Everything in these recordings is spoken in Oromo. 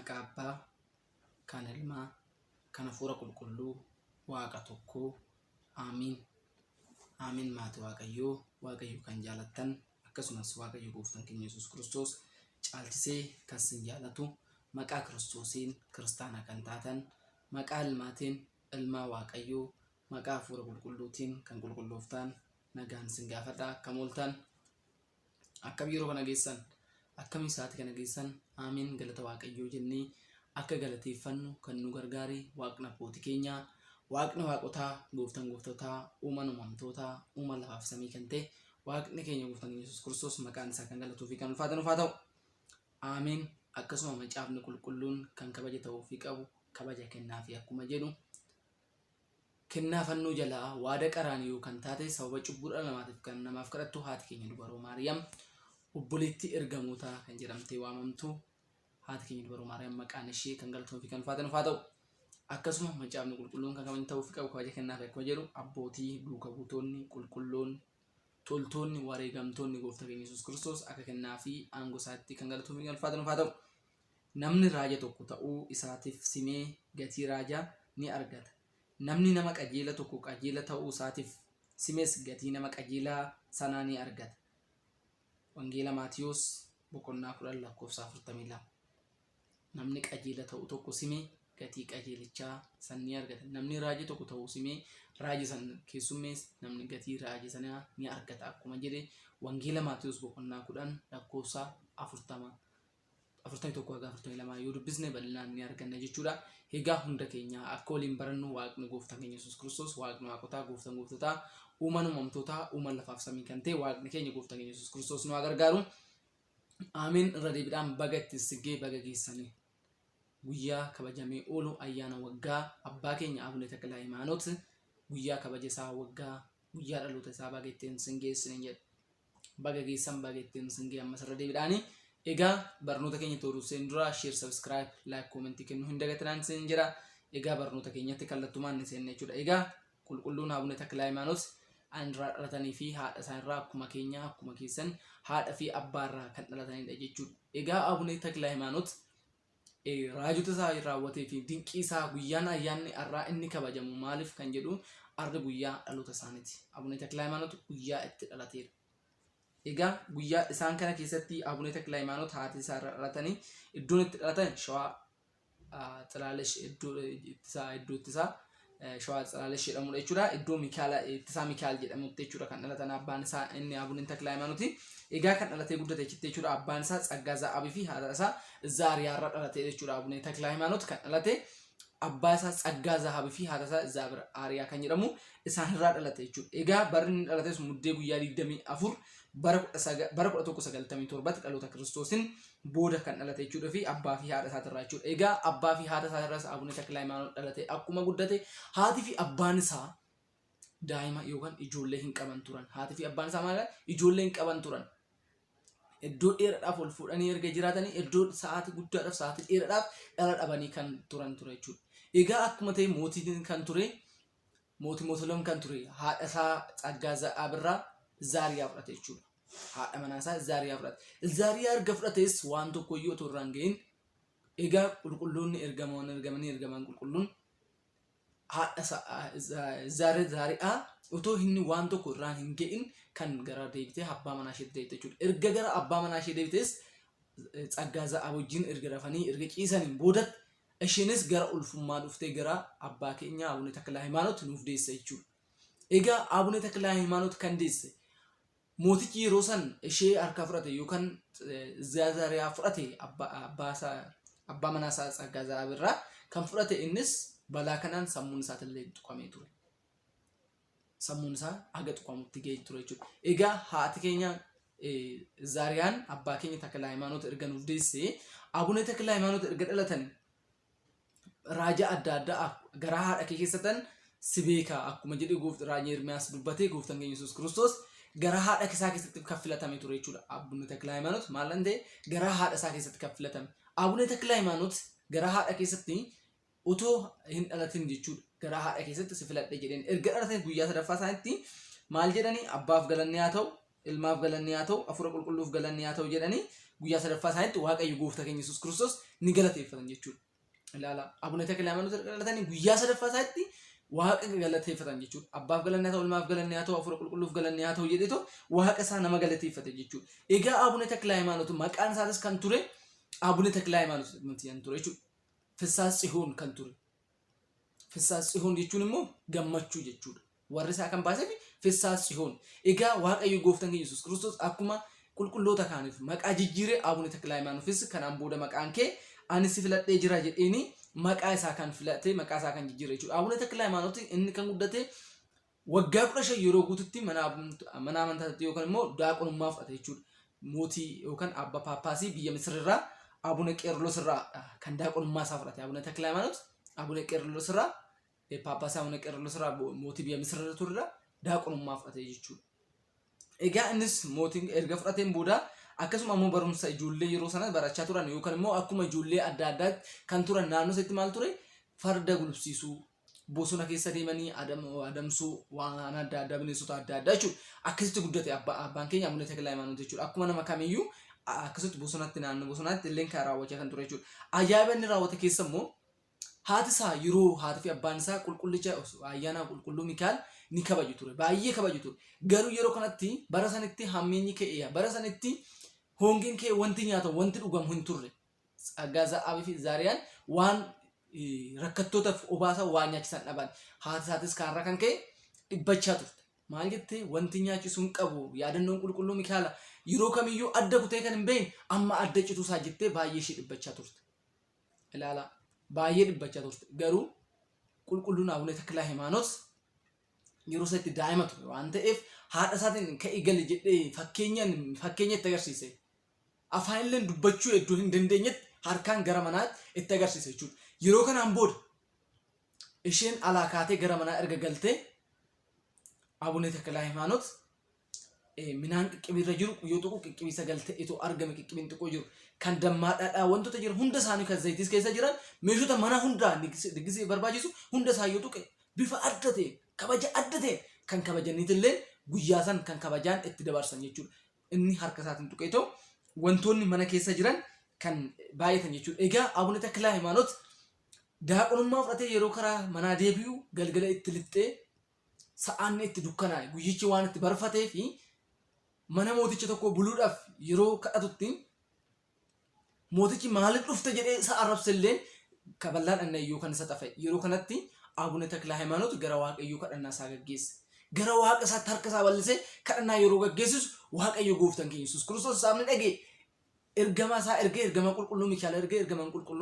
maqaa Abbaa, kan Ilmaa, kan Hafuura Qulqulluu, Waaqa tokkoo. Aamiin. Aamiin maatii Waaqayyoo, Waaqayyo kan jaalattan akkasumas Waaqayyo gooftaan keenya Yesuus Kiristoos caalchisee kan isin jaalatu maqaa Kiristoosiin kiristaana kan taatan maqaa Ilmaatiin Ilmaa Waaqayyoo maqaa Hafuura Qulqulluutiin kan qulqullooftaan nagaan isin gaafadha. Akkam ooltan, akkam yeroo kana geessan, akkam sa'aatii kana geessan. Aamiin. Galata Waaqayyoo jennee akka galateeffannu kan nu gargaari Waaqni abbootii keenya, Waaqni waaqotaa, gooftaan gooftotaa, uumaan uumamtootaa, uuma lafaaf samii kan ta'e Waaqni keenya gooftaan Yesuus Kiristoos maqaan isaa kan galatuu fi kan ulfaatanuuf haa ta'u. Aamiin. Akkasuma macaafni qulqulluun kan kabaja ta'uu fi qabu kabaja kennaa fi akkuma jedhu kennaa fannoo jalaa waada qaraanii kan taate sababa cubbuudha namaatiif kan namaaf kadhattu haati keenya dubaroo Maariyaam obboleettii ergamootaa kan jedhamtee waamamtu haati keenya dubaroo Maariyaam maqaan ishee kan galatuu fi kan ulfaatanuuf haa ta'u. Akkasuma macaafni qulqulluun kan kabaja ta'uu fi qabu kabaja kennaa fi akkuma jedhu abbootii duuka buutoonni qulqulloonni toltoonni wareegamtoonni gooftaa keenya Yesuus Kiristoos akka kennaa fi aangoo isaatti kan galatuu fi kan ulfaatanuuf haa ta'u. Namni raaja tokko ta'uu isaatiif simee gatii raajaa ni argata. Namni nama qajeela tokko qajeela ta'uu isaatiif simees gatii nama qajeelaa sanaa ni argata. Wangeela Maatiyoos boqonnaa 10:42. Namni qajeela ta'u tokko simee gatii qajeelichaa san ni argata. Namni raaja tokko ta'uu simee raaja san keessummees namni gatii raaja sanaa ni argata. Akkuma jedhe Wangeela Maatiyoos boqonnaa 10:41-42 yoo dubbisne bal'inaan ni arganna jechuudha. Egaa hunda keenya akka waliin barannu Waaqni gooftaan keenya Yesuus Kiristoos Waaqni waaqotaa, gooftaan gooftotaa, uumaan uumamtootaa, uumaan lafaaf samii kan ta'e Waaqni keenya gooftaan keenya Yesuus Kiristoos nu haa gargaaru. Aamiin. Irra deebiidhaan baga itti sigee baga geessanii guyyaa kabajamee oolu ayyaana waggaa abbaa keenya Abune Taklaa Hayimaanoot guyyaa kabaja isaa waggaa guyyaa dhaloota isaa baga ittiin singeessine jedha. Baga geessan baga ittiin singee ammas irra deebiidhaan egaa barnoota keenya tooruu seen dura share, subscribe, like, comment kennuu hin dagatinaan seen jedha. Egaa barnoota keenyatti kallattumaan ni seenne jechuudha. Egaa qulqulluun Abune Taklaa Hayimaanoot irraa dhalatanii fi haadha isaanirraa akkuma keenya akkuma keessan haadha fi abbaarraa kan dhalatanidha jechuudha. Egaa Abune Taklaa Hayimaanoot raajota isaa raawwatee fi dinqii isaa guyyaan ayyaanni irraa inni kabajamu maaliif kan jedhu arri guyyaa dhaloota isaaniiti. Abune Taklaa Hayimaanoot guyyaa itti dhalateera. Egaa guyyaa isaan kana keessatti Abune Taklaa Hayimaanoot haati isaa irraa dhalatanii iddoon itti dhalatan Shawaa Xilaalesh iddoo ittisaa Shawaa Xilaalesh jedhamudha jechuudha. Iddoo ittisaa Mikaal jedhamutti jechuudha kan dhalatan abbaan isaa inni Abune Taklaa Hayimaanooti. Egaa kan dhalatee guddate jechuudha abbaan isaa Tsaggaa Za'aabii fi haadha isaa Zaariyaa irraa dhalate jechuudha. Abune Taklaa Hayimaanoot kan dhalate abbaa isaa Tsaggaa Za'aabii fi haadha isaa Zaariyaa kan jedhamu isaan irraa dhalate jechuudha. Egaa barri inni dhalates muddee guyyaa 24 bara 1197 dhaloota Kiristoosiin booda kan dhalate jechuudha fi abbaa fi haadha isaa irraa jechuudha. Egaa abbaa fi haadha isaa irraas Abune Taklaa Hayimaanoot dhalate akkuma guddate haatii fi abbaan isaa daa'ima yookaan ijoollee hin qaban turan. Haatii fi abbaan isaa maal ijoollee hin qaban turan. Iddoo dheeraadhaaf ol fuudhanii erga jiraatanii iddoo sa'aatii guddaadhaaf sa'aatii dheeraadhaaf dhala dhabanii kan turan ture jechuudha. Egaa akkuma ta'e mootiin kan ture mootileen kan ture haadha isaa Tsaggaa Za'aabirraa Zaariyaa fudhate jechuudha. Haadha manaa isaa Zaariyaa fudhate. Zaariyaa erga fudhates waan tokko iyyuu otoo irraan gahin egaa qulqulloonni ergaman qulqulluun haadha Zaariyaa otoo inni waan tokko irraan hin gahin kan gara deebitee abbaa manaa ishee deebite jechuudha. Erga gara abbaa manaa ishee deebitees Tsaggaa Za'aab wajjin erga rafanii erga ciisaniin boodatti isheenis gara ulfummaa dhuftee gara abbaa keenya Abune Taklaa Hayimaanoot nuuf deesse jechuudha. Egaa Abune Taklaa Hayimaanoot kan deesse mootichi yeroo san ishee harka fudhate yookaan Zaariyaa fudhate abbaa manaa isaa Tsaggaa Za'aab irraa kan fudhate innis balaa kanaan sammuun isaatillee tuqamee ture. Sammuun isaa haga tuqamutti ga'ee ture jechuudha. Egaa haati keenya Zaariyaan abbaa keenya Taklaa Hayimaanoot erga nuuf deesse Abune Taklaa Hayimaanoot erga dhalatan raaja adda addaa gara haadha kee keessatan si beekaa akkuma jedhe raaja Ermiyaas dubbatee gooftaan keenya Yesuus Kiristoos gara haadha isaa keessatti kan filatame ture jechuudha. Abune Taklaa Hayimaanoot maal ta'e gara haadha isaa keessatti kan filatame. Abune Taklaa Hayimaanoot gara haadha keessatti utoo hin dhalatin jechuudha. Gara haadha keessatti si filadhe jedheen erga dhalatan guyyaa sadaffaa isaaniitti maal jedhanii abbaaf galanni haa ta'u ilmaaf galanni haa ta'u hafuura qulqulluuf galanni haa ta'u jedhanii guyyaa sadaffaa isaaniitti waaqayyo gooftaa keenya Yesuus Kiristoos ni galateeffatan jechuudha. Ilaala Abuna Takla Hayimaanoot dhalatanii guyyaa sadaffaa isaatti waaqa galateeffatan jechuudha. Abbaaf galanni haa ta'u ilmaaf galanni haa ta'u hafuura qulqulluuf galanni haa ta'u jedheetu waaqa isaa nama galateeffate jechuudha. Egaa Abuna Takla Hayimaanoot maqaan isaatis kan ture Abuna Takla Hayimaanoot nuti kan ture jechuudha. Fissaas Tsihoon kan ture. Fissaas Tsihoon jechuun immoo gammachuu jechuudha. Warri isaa kan baaseef Fissaas Tsihoon. Egaa waaqayyo gooftaan keenya Yesuus Kiristoos akkuma qulqulloota kaaniif maqaa jijjiiree Abuna Takla Hayimaanoofis kanaan booda maqaan kee ani si filadhee jira jedheeni maqaa isaa kan filatee maqaa isaa kan jijjiiree jechuudha. Abuna Takla Hayimaanoot inni kan guddate waggaa 15 yeroo guututti mana amantaatti yookaan immoo daaqonummaa fudhate jechuudha. Mootii yookaan abba paappaasii biyya Misirraa Abuna Qeerlos irraa kan daaqonummaa isaa fudhate Abuna Takla Hayimaanoot Abuna Qeerlos irraa paappaasii Abuna Qeerlos irraa mootii biyya Misirraa turre daaqonummaa fudhate jechuudha. Egaa innis mootiin erga fudhateen booda akkasuma immoo barumsa ijoollee yeroo sana barachaa turan yookaan immoo akkuma ijoollee adda addaa kan turan naannoo isaatti maal ture farda gulufsiisuu bosona keessa deemanii adamsuu waan adda addaa bineensota adda addaa jechuudha. Akkasitti guddate abbaan keenya Abuna Takla Hayimaanoot jechuudha. Akkuma nama kamiyyuu akkasitti bosonatti naannoo bosonaatti illee kan raawwachaa kan ture jechuudha. Ajaa'iba inni raawwate keessa immoo haati isaa yeroo haatii fi abbaan isaa qulqullicha ayyaana qulqulluu Mikaa'el ni kabaju ture. Baay'ee kabaju ture. Garuu yeroo kanatti bara sanitti hammeenyi ka'ee bara sanitti hongeen kee wanti nyaatamu wanti dhugamu hin turre. Za'aabii fi Zaariyaan waan rakkattootaaf obaasa waan nyaachisan dhaban. Haati isaatis kaarraa kan ka'e dhibbachaa turte. Maal jettee wanti nyaachisuu hin qabu yaadannoon qulqulluu Mikaa'el yeroo kamiyyuu adda kutee kan hin beekne amma adda cituu isaa jettee baay'ee ishee dhibbachaa turte. Ilaala baay'ee dhibbachaa turte. Garuu qulqulluun Abuna Takla Hayimaanoot yeroo isaatti daa'ima ture waan ta'eef haadha isaatiin ka'ee gali jedhee fakkeenya itti agarsiise. Afaan illee dubbachuu iddoo hin dandeenyetti harkaan gara manaatti itti agarsiise jechuudha. Yeroo kanaan booda isheen alaa kaatee gara manaa erga galtee Abuna Takla Hayimaanoot minaan qiqqibirra jiru yoo tuqu qiqqibisa galtee itoo argame qiqqibin xiqqoo jiru kan dammaadhaadhaa wantoota jiran hunda isaanii kan zayitis keessa jiran meeshota mana hundaa diggisee barbaachisu hunda isaa yoo tuqe bifa adda ta'e kabaja adda ta'e kan kabajaniitillee guyyaa san kan kabajaan itti dabarsan jechuudha. Inni harka isaatiin tuqeetoo wantoonni mana keessa jiran kan baay'atan jechuudha. Egaa Abuna Takla Hayimaanoot daaqonummaa fudhatee yeroo karaa manaa deebi'u galgala itti lixxee sa'aanni itti dukkanaa'e guyyichi waan itti barfatee fi mana mooticha tokko buluudhaaf yeroo kadhatutti mootichi maaliif dhufte jedhee isa arrabsellee kaballaan annayyoo kan isa xafe. Yeroo kanatti Abuna Takla Hayimaanoot gara waaqayyoo kadhannaa isaa gaggeesse. Gara waaqa isaatti harka isaa bal'isee kadhannaa yeroo gaggeessisu waaqayyo gooftaan keenya Yesuus Kiristoos isaanii dhagee ergama isaa ergama qulqulluu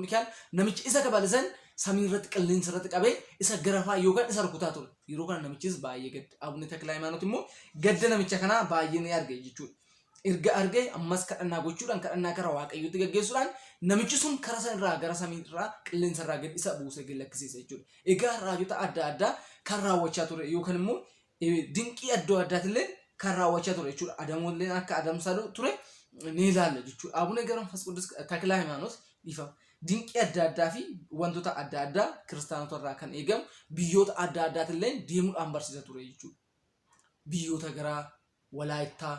Mikaa'el namichi isa kabalisan samii irratti qilleensa irratti qabee isa garafaa yookaan isa rukutaa ture. Yeroo kana namichis baay'ee gadde. Abuna Takla Hayimaanoot immoo gadda namicha kanaa baay'ee ni arge jechuudha. Erga argee ammas kadhannaa gochuudhaan kadhannaa gara waaqayyootti gaggeessuudhaan namichi sun karaa sana irraa gara samii irraa qilleensa irraa gad isa buusee gallakkisiisa jechuudha. Egaa raajota adda addaa kan raawwachaa ture yookaan immoo dinqii adda addaatillee kan raawwachaa ture jechuudha. Adamoolleen akka adamsaa ture ni ilaalla jechuudha. Abuna Takla Hayimaanoot ifa dinqii adda addaa fi wantoota adda addaa kiristaanota irraa kan eegamu biyyoota adda addaatillee deemuudhaan barsiisa ture jechuudha. Biyyoota gara Walaayittaa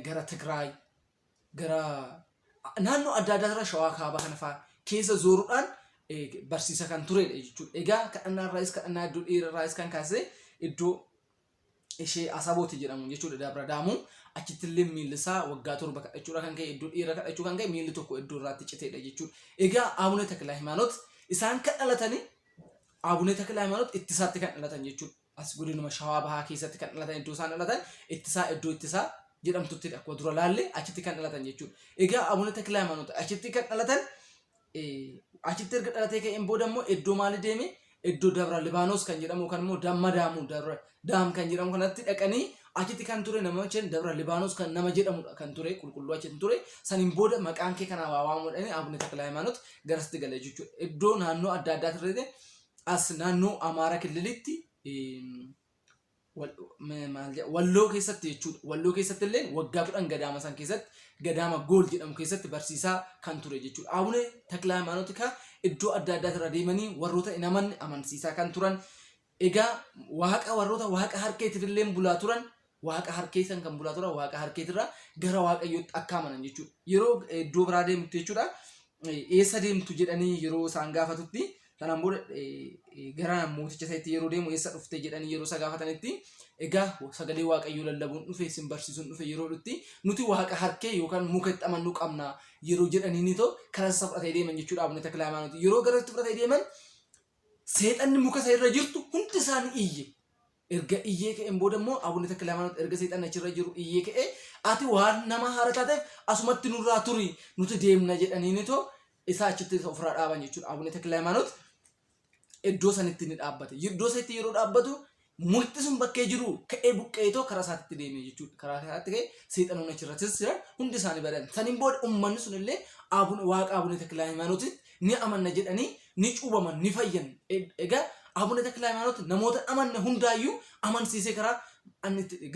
gara Tigraay gara naannoo adda addaa irra Shawaa Kaabaa kana fa'aa keessa zooruudhaan barsiisa kan turedha jechuudha. Egaa kadhannaa irraas kadhannaa iddoo dheeraarraas kan kaasee iddoo ishee Asabooti jedhamu jechuudha. Dabra Daamuu achitti illee miilli isaa waggaa 7 kadhachuudha kan ka'e iddoo dheeraa kadhachuu kan ka'e miilli tokko iddoo irraatti citeedha jechuudha. Egaa Abuna Takla Hayimaanoot isaan kan dhalatanii Abuna Takla Hayimaanoot ittisaatti kan dhalatan jechuudha. As godinuma Shawaa Bahaa keessatti kan dhalatan iddoo isaan dhalatan iddoo ittisaa jedhamtutti akkuma dura laalle achitti kan dhalatan jechuudha. Egaa Abuna Takla Hayimaanoot achitti kan dhalatan achitti erga dhalatee ka'een booda immoo iddoo maali deeme iddoo Dabra Libaanos kan jedhamu kan immoo Damma Daamuu Daam kan jedhamu kanatti dhaqanii achitti kan ture namichi Dabra Libaanos kan nama jedhamudha kan ture qulqulluu achitti ture saniin booda maqaan kee kana waamamuudhaan Abuna Takla Hayimaanoot garasitti galee jechuudha. Iddoo naannoo adda addaa turre as naannoo Amaaraa Kililitti Walloo keessatti jechuudha. Walloo keessatti illee waggaa 10 gadaama san keessatti gadaama Gool jedhamu keessatti barsiisaa kan ture jechuudha. Abuna Takla Hayimaanoot iddoo adda addaa irra deemanii warroota namoonni amansiisaa kan turan. Egaa warroota waaqa harkeetiif illee bulaa turan waaqa harkeessan kan bulaa tura waaqa harkeetirra gara waaqayyootti akka amanan jechuudha. Yeroo iddoo biraa deemtu jechuudha. Eessa deemtu jedhanii yeroo isaan gaafatutti kanaan booda gara mooticha isaatti yeroo deemu eessa dhufte jedhanii yeroo isa gaafatanitti egaa sagalee waaqayyoo lallabuun dhufe isin barsiisuun dhufe yeroo dhutti nuti waaqa harkee yookaan muka itti amannuu qabna yeroo jedhanii ni ta'u karaa isa fudhatee deeman jechuudha. Abuna Takla Hayimaanoot yeroo gara itti fudhatee deeman seexanni muka isa irra jirtu hundi isaanii iyye. Erga iyyee ka'een booda immoo Abuna Takla Hayimaanoot erga seexanni achirra jiru iyyee ka'ee ati waan nama haara taateef asumatti nurraa turi nuti deemna jedhanii ni ta'u isaa achitti ofirraa dhaaban jechuudha. Abuna Takla Hayimaanoot iddoo sanitti ni dhaabbate. Iddoo sanitti yeroo dhaabbatu multi sun bakkee jiru ka'ee buqqeetoo karaa isaatti deemee jechuudha. Karaa isaatti ka'ee seexanoonni achirrattis jiran hundi isaanii badan. Saniin booda uummanni sun illee waaqa Abuna Takla Hayimaanootiin ni amanna jedhanii ni cuubaman ni fayyan. Egaa Abuna Takla Hayimaanoot namoota amanne hundaayyuu amansiisee karaa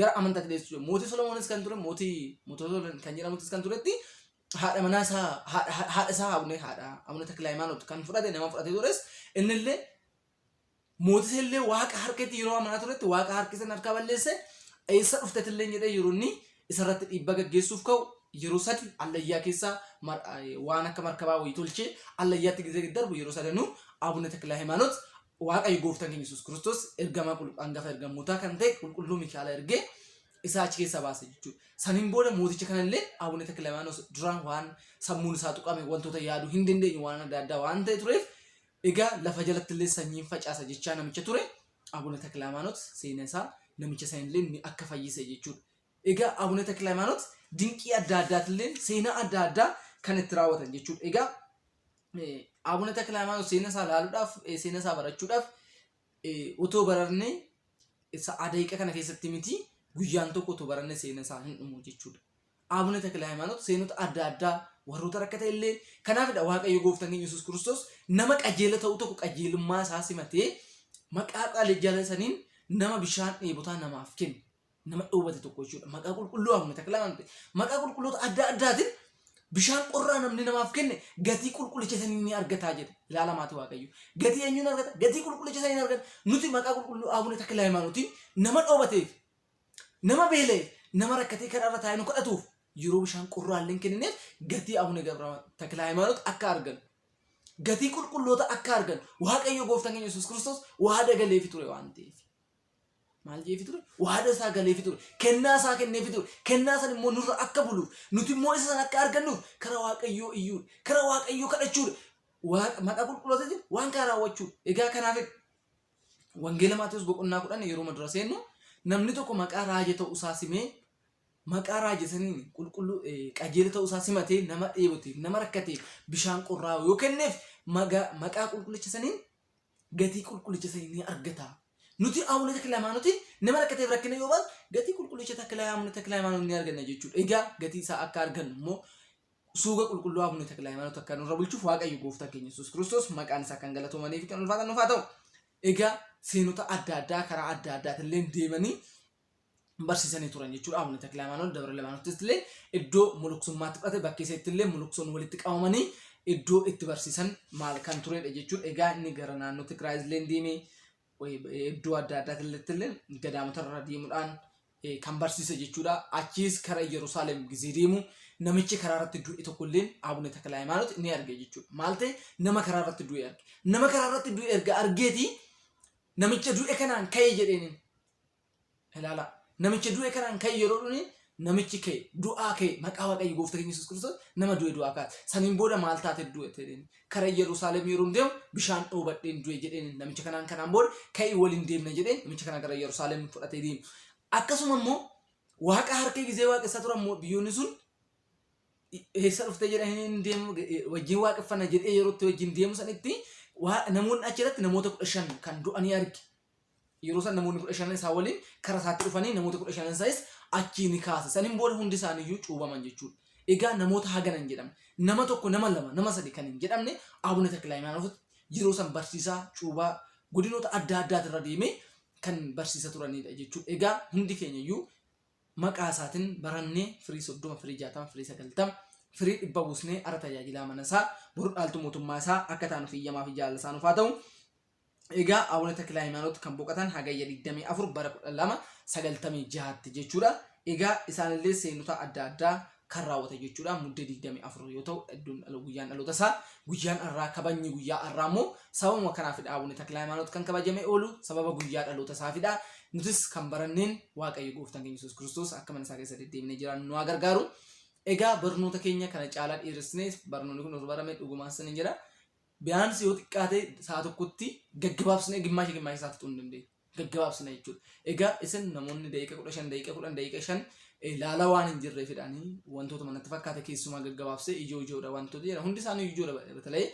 gara amantaatti deessuu. Mootii Solomoonis kan ture mootii kan jedhamutis kan turetti haadha manaa isaa haadha isaa Abuna Takla Hayimaanoot kan fudhate nama fudhatee tures innillee mootii illee waaqa harkeetti yeroo amanaa turetti waaqa harkisan harkaa balleesse eessa dhuftetillee jedhee yeroo inni isarratti dhiibbaa gaggeessuuf ka'u yeroo sadi allayyaa keessaa waan akka markabaa wayii tolchee allayyaatti gisee darbu yeroo sadanuu Abuna Takla Hayimaanoot waaqayyo gooftaan keenya Yesuus Kiristoos ergamaa hangafa ergamootaa kan ta'e qulqulluu Mikaa'el ergee isaa achi keessaa baase jechuudha. Saniin booda mooticha kanallee Abuna Takla Hayimaanoot duraan waan sammuun isaa tuqame wantoota yaaduu hin dandeenye waan adda addaa waan ta'e tureef egaa lafa jalatti illee sanyiin facaasa jechaa namicha ture Abuna Takla Hayimaanoot seenaa isaa namicha sanillee ni akka fayyise jechuudha. Egaa Abuna Takla Hayimaanoot dinqii adda addaatillee seenaa adda addaa kan itti raawwatan jechuudha. Egaa Abuna Takla Hayimaanoot seenaa isaa ilaaluudhaaf seenaa isaa barachuudhaaf otoo bararnee daqiiqa kana keessatti miti guyyaan tokko otoo barannee seenaa isaa hin dhumu jechuudha. Abuna Takla Hayimaanoot seenota adda addaa warroota rakkate illee kanaafidha waaqayyo gooftaan keenya Yesuus Kiristoos nama qajeela ta'u tokko qajeelummaa isaa simatee maqaa qaalii jalataniin nama bishaan dheebotaa namaaf kenne nama dhoobate tokko jechuudha. Maqaa qulqulluu Abuna Takla Hayimaanoot maqaa qulqulloota adda addaatiin bishaan qorraa namni namaaf kenne gatii qulqullicha sanii ni argataa jedha. Ilaala maatii waaqayyo gatii eenyuun argata gatii qulqullicha sanii ni argata. Nuti maqaa qulqulluu Abuna Takla Hayimaanootiin nama dhoobateef nama beeleef nama rakkatee karaarra taa'ee nu kadhatuuf yeroo bishaan qorraalleen kennineef gatii Abuna Takla Hayimaanoot akka argan gatii qulqulloota akka argan waaqayyo gooftaan keenya Yesuus Kiristoos waada galeefi ture waan ta'eef maal jeefi ture waada isaa galeefi ture kennaa isaa kenneefi ture kennaa san immoo nurra akka buluuf nuti immoo isa san akka argannuuf karaa waaqayyoo iyyuudha karaa waaqayyoo kadhachuudha maqaa qulqullootatiin waan kana raawwachuudha. Egaa kanaaf wangeela Maatewos boqonnaa 10 yeroo madura seennu namni tokko maqaa raajii ta'uu isaa simee maqaa raajii saniin qulqulluu qajeela ta'uu isaa simatee nama dheeboteef nama rakkateef bishaan qorraa yoo kenneef maqaa qulqullicha saniin gatii qulqullicha sanii ni argata. Nuti Abuna Takla Hayimaanoot nama rakkateef rakkina yoo baatu gatii qulqullicha Abuna Takla Hayimaanoot ni arganna jechuudha. Egaa gatii isaa akka argannu immoo suuga qulqulluu Abuna Takla Hayimaanoot akka nurra bulchuuf waaqayyo gooftaan keenya Yesuus Kiristoos maqaan isaa kan galatoomanii fi kan ulfaatan nuuf haa ta'u. Egaa seenota adda addaa karaa adda addaatillee deemanii barsiisanii turan jechuudha. Abuna Takla Hayimaanoot Dabra Libaanoottis illee iddoo muluksummaatti fudhate bakkeessatti illee muluksoon walitti qabamanii iddoo itti barsiisan maal kan turedha jechuudha. Egaa inni gara naannoo Tigraay illee deemee iddoo adda addaatti illee gadaamota irra deemuudhaan kan barsiise jechuudha. Achiis karaa Yerusaalem gizii deemu namichi karaa irratti du'e tokko illee Abuna Takla Hayimaanoot ni arge jechuudha. Maal ta'e nama karaa irratti du'e arge. Nama karaa irratti du'e erga argeeti namicha du'e kanaan ka'e jedheen ilaala. Namicha du'e kanaan ka'e yeroo dhuni namichi ka'e du'aa ka'e maqaa waaqayyo gooftaa keenya Yesuus Kiristoos nama du'e du'aa kaase. Saniin booda maal taate du'e jedheen karaa Yerusaalem yeroo deemu bishaan dhoobadheen du'e jedheen namicha kanaan booda ka'e waliin deemna jedheen namicha kana gara Yerusaalem fudhatee deemu. Akkasuma immoo waaqa harkee gizee waaqessaa turan immoo biyyoonni sun eessa dhuftee jedhanii deemu wajjin waaqeffanna jedhee yeroo itti wajjin deemu sanitti namoonni achirratti namoota 15 kan du'anii arge. Yeroo san namoonni 15 isaa waliin karaa isaatti dhufanii namoota 15 isaas achii ni kaase. Saniin booda hundi isaaniiyyuu cuubaman jechuudha. Egaa namoota haganan jedhamu nama tokko nama lama nama sadi kan hin jedhamne Abuna Takla Hayimaanoot yeroo san barsiisaa cuubaa godinoota adda addaatirra deemee kan barsiisa turanidha jechuudha. Egaa hundi keenyayyuu maqaa isaatiin barannee firii 30 firii 60 firii 90 firii 100 buusnee ara tajaajilaa mana isaa boru dhaaltu mootummaa isaa akka taanuuf iyyamaa fi jaalala isaa nuuf haa ta'u. Egaa Abuna Takilaa Hayimaanoot kan boqotan hagayya 24 bara 1296 jechuudha. Egaa isaanillee seenota adda addaa kan raawwatan jechuudha. Muddee 24 yoo ta'u guyyaan dhaloota isaa guyyaan har'aa kabajni guyyaa har'aa immoo sababuma kanaafidha Abuna Takilaa Hayimaanoot kan kabajamee oolu sababa guyyaa dhaloota isaafidha. Nutis kan baranneen Waaqayyo Gooftaan keenya Yesuus Kiristoos akka mana isaa keessa deddeebinee jiraannu nu gargaaru. Egaa barnoota keenya kana caalaa dheeressinee barnoonni kun osoo baramee dhugumaan sin jira. Biyaansi yoo xiqqaate sa'a tokkotti gaggabaabsine gimmaashii isaa fixuu hin dandeenye. Gaggabaabsine jechuudha. Egaa isin namoonni daqiiqa 15 daqiiqa 10 daqiiqa 5 ilaala waan hin jirreefidhaanii wantoota manatti fakkaate keessumaa gaggabaabsee ijoodha wantoota jedha. Hundi isaanii ijoodha batalee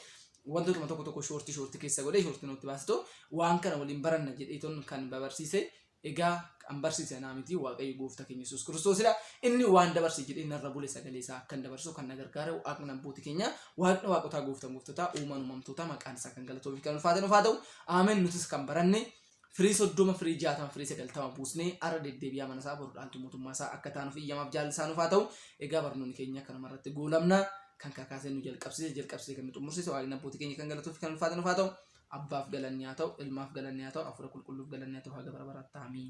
wantoota tokko tokko shoortii keessa godhee shoortii nutti baasito waan kana waliin baranna jedheeton kan babarsiise. Egaa kan barsiise naamiti Waaqayyo Gooftaa keenya Yesuus Kiristoosidha. Inni waan dabarse jedhee narra bule sagalee isaa akkan dabarsu kan nagargaara Waaqni abbootii keenya Waaqni waaqotaa gooftaa uumamtoota maqaan isaa kan galatoo fi kan ulfaatan ufaa ta'u. Ameen. Nutis kan baranne firii 30 firii 60 firii 90 buusnee ara deddeebi'aa mana isaa boruudhaan mootummaa isaa akka taanuuf iyyamaaf jaallisaan ufaa ta'u. Egaa barnoonni keenya kanuma irratti goolamna kan kakaasee nu jalqabsiise kan nu xumursiise Waaqni abbootii keenya kan galatoo fi kan ulfaatan ufaa ta'u. Abbaaf galanni haa ta'u, ilmaaf galanni haa ta'u, hafuura qulqulluuf galanni haa ta'u, haga bara baraatti. Amiin.